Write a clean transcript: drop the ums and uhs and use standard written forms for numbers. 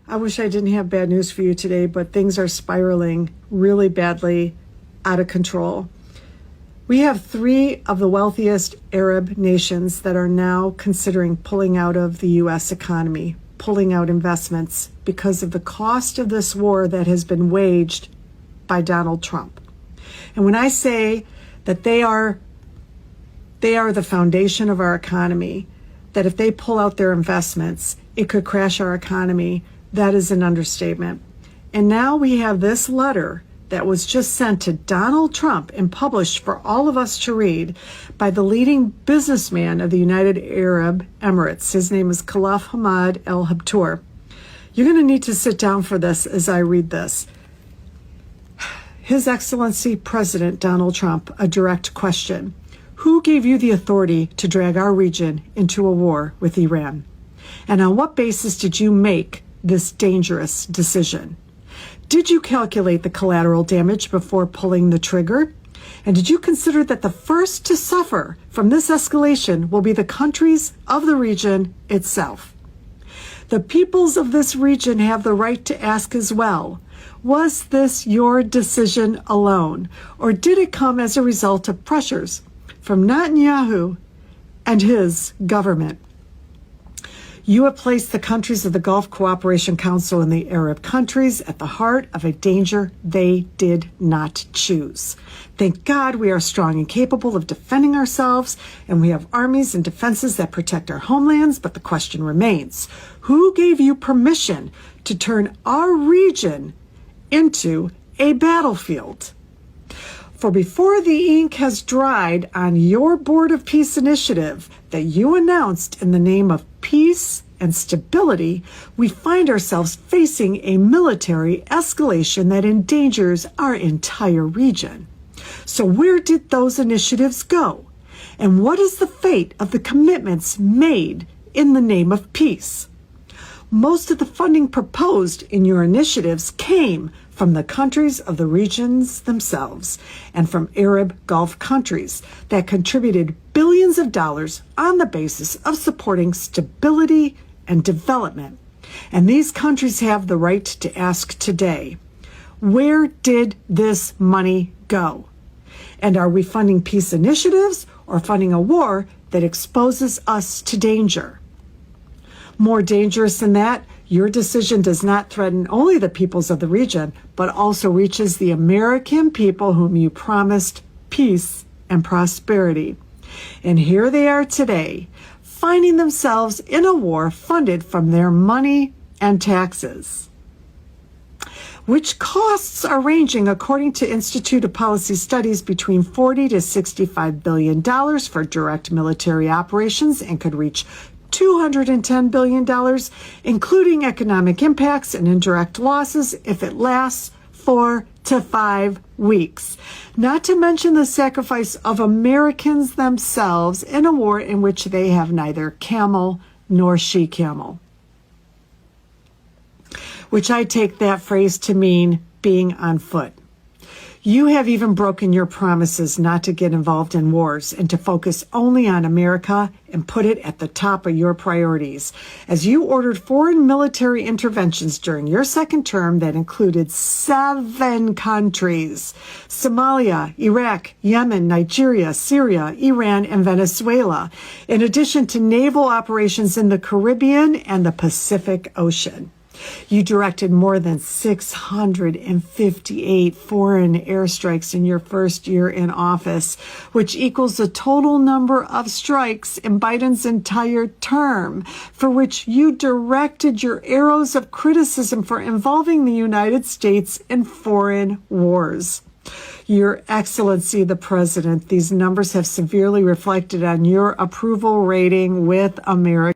I wish I didn't have bad news for you today, but things are spiraling really badly out of control. We have 3 of the wealthiest Arab nations that are now considering pulling out of the U.S. economy, pulling out investments because of the cost of this war that has been waged by Donald Trump. And when I say that they are the foundation of our economy, that if they pull out their investments, it could crash our economy, that is an understatement. And now we have this letter that was just sent to Donald Trump and published for all of us to read by the leading businessman of the United Arab Emirates. His name is Khalaf Hamad Al Habtoor. You're going to need to sit down for this as I read this. His Excellency President Donald Trump, a direct question. Who gave you the authority to drag our region into a war with Iran? And on what basis did you make this dangerous decision? Did you calculate the collateral damage before pulling the trigger? And did you consider that the first to suffer from this escalation will be the countries of the region itself? The peoples of this region have the right to ask as well, was this your decision alone, or did it come as a result of pressures from Netanyahu and his government? You have placed the countries of the Gulf Cooperation Council and the Arab countries at the heart of a danger they did not choose. Thank God we are strong and capable of defending ourselves, and we have armies and defenses that protect our homelands, but the question remains, who gave you permission to turn our region into a battlefield? For before the ink has dried on your Board of Peace initiative that you announced in the name of peace and stability, we find ourselves facing a military escalation that endangers our entire region. So where did those initiatives go? And what is the fate of the commitments made in the name of peace? Most of the funding proposed in your initiatives came from the countries of the regions themselves and from Arab Gulf countries that contributed billions of dollars on the basis of supporting stability and development. And these countries have the right to ask today, where did this money go? And are we funding peace initiatives or funding a war that exposes us to danger? More dangerous than that, your decision does not threaten only the peoples of the region, but also reaches the American people whom you promised peace and prosperity. And here they are today, finding themselves in a war funded from their money and taxes, which costs are ranging, according to Institute of Policy Studies, between $40 to $65 billion for direct military operations and could reach $210 billion, including economic impacts and indirect losses if it lasts 4 to 5 weeks. Not to mention the sacrifice of Americans themselves in a war in which they have neither camel nor she-camel. Which I take that phrase to mean being on foot. You have even broken your promises not to get involved in wars and to focus only on America and put it at the top of your priorities, as you ordered foreign military interventions during your second term that included 7 countries: Somalia, Iraq, Yemen, Nigeria, Syria, Iran, and Venezuela, in addition to naval operations in the Caribbean and the Pacific Ocean. You directed more than 658 foreign airstrikes in your first year in office, which equals the total number of strikes in Biden's entire term, for which you directed your arrows of criticism for involving the United States in foreign wars. Your Excellency, the President, these numbers have severely reflected on your approval rating with America.